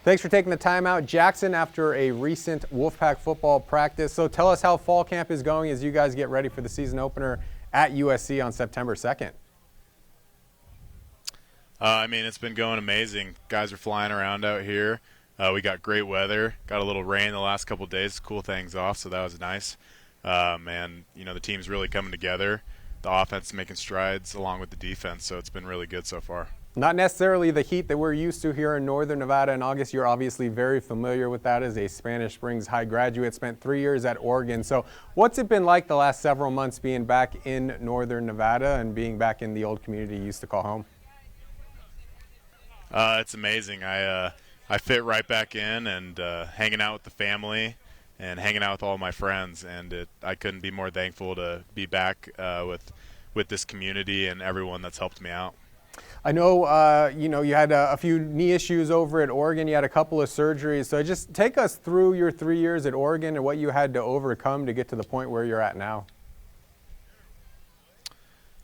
Thanks for taking the time out, Jackson, after a recent Wolfpack football practice. So tell us how fall camp is going as you guys get ready for the season opener at USC on September 2nd. It's been going amazing. Guys are flying around out here. We got great weather. Got a little rain the last couple of days to cool things off, so that was nice. The team's really coming together. The offense making strides along with the defense, so it's been really good so far. Not necessarily the heat that we're used to here in Northern Nevada in August. You're obviously very familiar with that as a Spanish Springs High graduate, spent 3 years at Oregon. So what's it been like the last several months being back in Northern Nevada and being back in the old community you used to call home? It's amazing. I fit right back in and hanging out with the family and hanging out with all my friends, and I couldn't be more thankful to be back with this community and everyone that's helped me out. I know, you had a few knee issues over at Oregon. You had a couple of surgeries. So just take us through your 3 years at Oregon and what you had to overcome to get to the point where you're at now.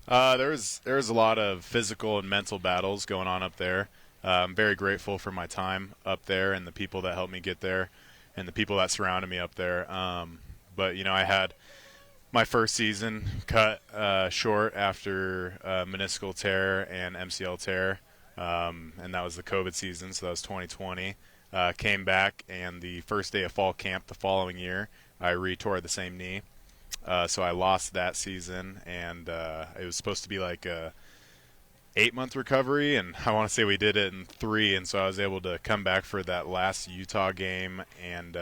There was a lot of physical and mental battles going on up there. I'm very grateful for my time up there and the people that helped me get there and the people that surrounded me up there. I had my first season cut short after meniscal tear and MCL tear, and that was the COVID season, so that was 2020. Came back, and the first day of fall camp the following year, I re-tore the same knee. So I lost that season, and it was supposed to be like a 8-month recovery, and I want to say we did it in 3, and so I was able to come back for that last Utah game and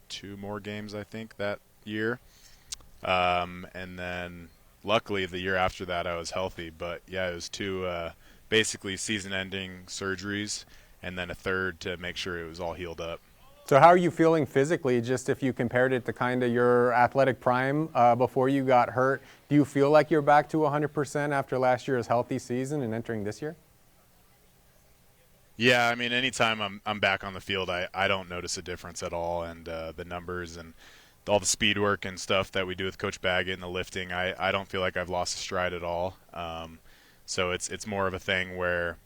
2 more games, I think, that year. And then luckily the year after that I was healthy, but yeah, it was 2 basically season-ending surgeries and then a third to make sure it was all healed up. So how are you feeling physically, just if you compared it to kind of your athletic prime before you got hurt? Do you feel like you're back to 100% after last year's healthy season and entering this year? Yeah, anytime I'm back on the field, I don't notice a difference at all, and the numbers and all the speed work and stuff that we do with Coach Baggett and the lifting, I don't feel like I've lost a stride at all. So it's more of a thing where,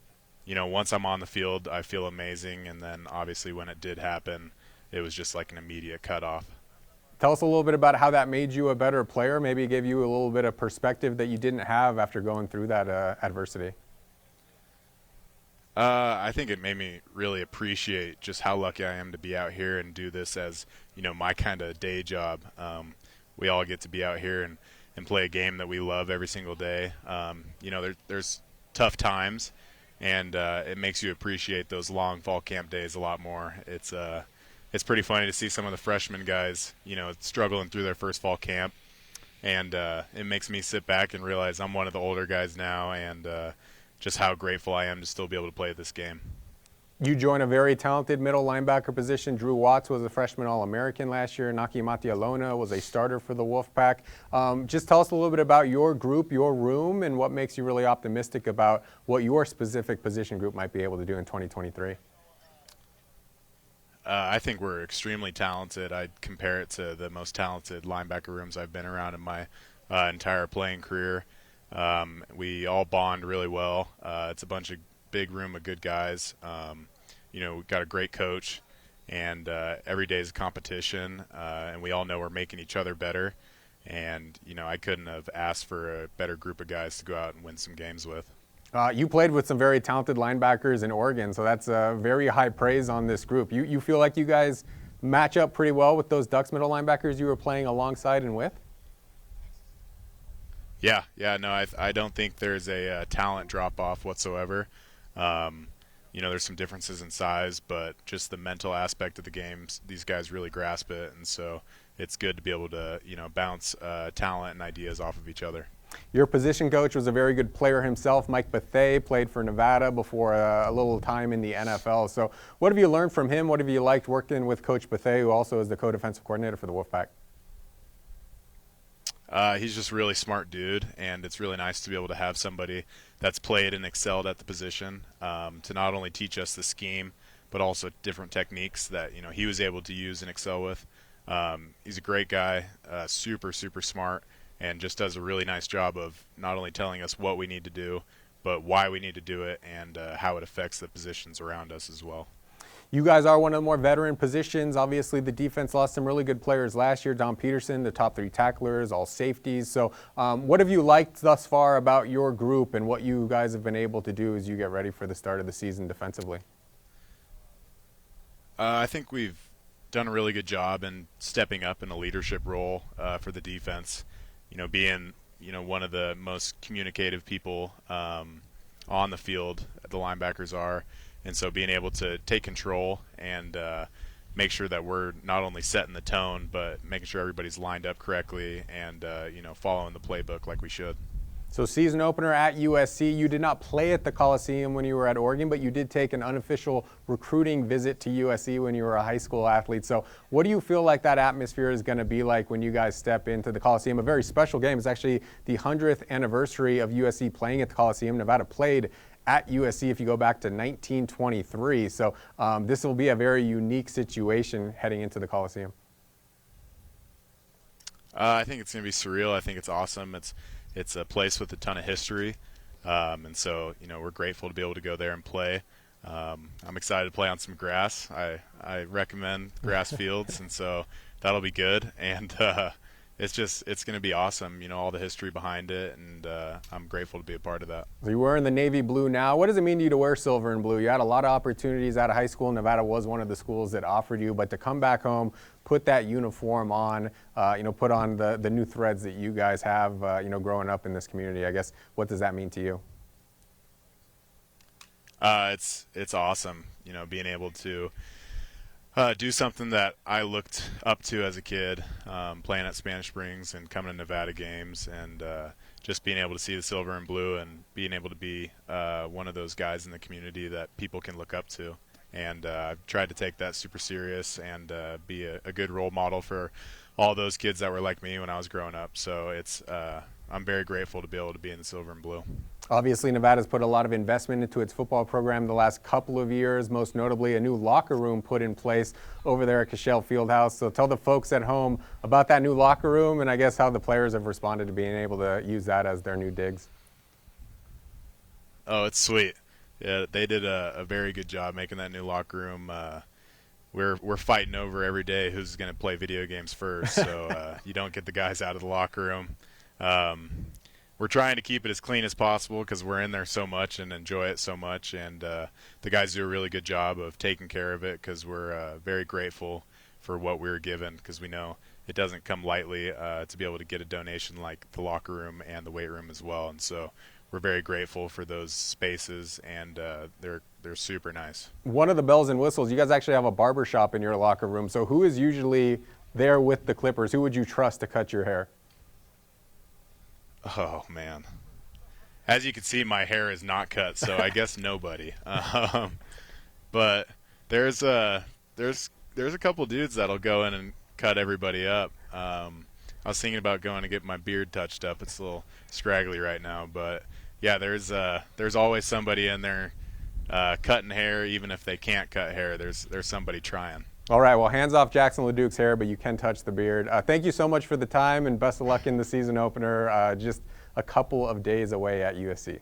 once I'm on the field, I feel amazing, and then obviously when it did happen, it was just like an immediate cutoff. Tell us a little bit about how that made you a better player, maybe gave you a little bit of perspective that you didn't have after going through that adversity. I think it made me really appreciate just how lucky I am to be out here and do this as, my kind of day job. We all get to be out here and play a game that we love every single day. There's tough times, and it makes you appreciate those long fall camp days a lot more. It's pretty funny to see some of the freshman guys, struggling through their first fall camp, and it makes me sit back and realize I'm one of the older guys now, and just how grateful I am to still be able to play this game. You join a very talented middle linebacker position. Drew Watts was a freshman All-American last year. Naki Matialona was a starter for the Wolfpack. Just tell us a little bit about your group, your room, and what makes you really optimistic about what your specific position group might be able to do in 2023. I think we're extremely talented. I'd compare it to the most talented linebacker rooms I've been around in my entire playing career. We all bond really well. It's a big room of good guys. We've got a great coach, and every day is a competition, and we all know we're making each other better. And, I couldn't have asked for a better group of guys to go out and win some games with. You played with some very talented linebackers in Oregon, so that's very high praise on this group. You feel like you guys match up pretty well with those Ducks middle linebackers you were playing alongside and with? Yeah, no, I don't think there's a talent drop-off whatsoever. There's some differences in size, but just the mental aspect of the games, these guys really grasp it, and so it's good to be able to, bounce talent and ideas off of each other. Your position coach was a very good player himself. Mike Bethea played for Nevada before a little time in the NFL. So what have you learned from him? What have you liked working with Coach Bethea, who also is the co-defensive coordinator for the Wolfpack? He's just a really smart dude, and it's really nice to be able to have somebody that's played and excelled at the position to not only teach us the scheme, but also different techniques that he was able to use and excel with. He's a great guy, super smart, and just does a really nice job of not only telling us what we need to do, but why we need to do it and how it affects the positions around us as well. You guys are one of the more veteran positions. Obviously, the defense lost some really good players last year. Don Peterson, the top 3 tacklers, all safeties. So what have you liked thus far about your group and what you guys have been able to do as you get ready for the start of the season defensively? I think we've done a really good job in stepping up in a leadership role for the defense. Being one of the most communicative people on the field, the linebackers are, and so being able to take control and make sure that we're not only setting the tone, but making sure everybody's lined up correctly and following the playbook like we should. So season opener at USC, you did not play at the Coliseum when you were at Oregon, but you did take an unofficial recruiting visit to USC when you were a high school athlete. So what do you feel like that atmosphere is going to be like when you guys step into the Coliseum? A very special game. It's actually the 100th anniversary of USC playing at the Coliseum. Nevada played at USC if you go back to 1923. So this will be a very unique situation heading into the Coliseum. I think it's going to be surreal. I think it's awesome. It's a place with a ton of history, and so we're grateful to be able to go there and play. I'm excited to play on some grass. I recommend grass fields, and so that'll be good. And it's going to be awesome. All the history behind it, and I'm grateful to be a part of that. So you're wearing the navy blue now. What does it mean to you to wear silver and blue? You had a lot of opportunities out of high school. Nevada was one of the schools that offered you, but to come back home, put that uniform on, put on the new threads that you guys have, growing up in this community. I guess, what does that mean to you? It's awesome, being able to do something that I looked up to as a kid, playing at Spanish Springs and coming to Nevada games, and just being able to see the silver and blue and being able to be one of those guys in the community that people can look up to. And I've tried to take that super serious and be a good role model for all those kids that were like me when I was growing up. So I'm very grateful to be able to be in the silver and blue. Obviously, Nevada's put a lot of investment into its football program the last couple of years, most notably a new locker room put in place over there at Cashel Fieldhouse. So tell the folks at home about that new locker room and I guess how the players have responded to being able to use that as their new digs. Oh, it's sweet. Yeah, they did a very good job making that new locker room. We're fighting over every day who's going to play video games first, so you don't get the guys out of the locker room. We're trying to keep it as clean as possible because we're in there so much and enjoy it so much, and the guys do a really good job of taking care of it because we're very grateful for what we were given, because we know it doesn't come lightly to be able to get a donation like the locker room and the weight room as well, and so we're very grateful for those spaces, and they're super nice. One of the bells and whistles, you guys actually have a barber shop in your locker room, so who is usually there with the clippers? Who would you trust to cut your hair? Oh, man. As you can see, my hair is not cut, so I guess nobody. But there's a couple dudes that'll go in and cut everybody up. I was thinking about going to get my beard touched up. It's a little scraggly right now, but yeah, there's always somebody in there cutting hair, even if they can't cut hair. There's somebody trying. All right, well, hands off Jackson LaDuke's hair, but you can touch the beard. Thank you so much for the time, and best of luck in the season opener. Just a couple of days away at USC.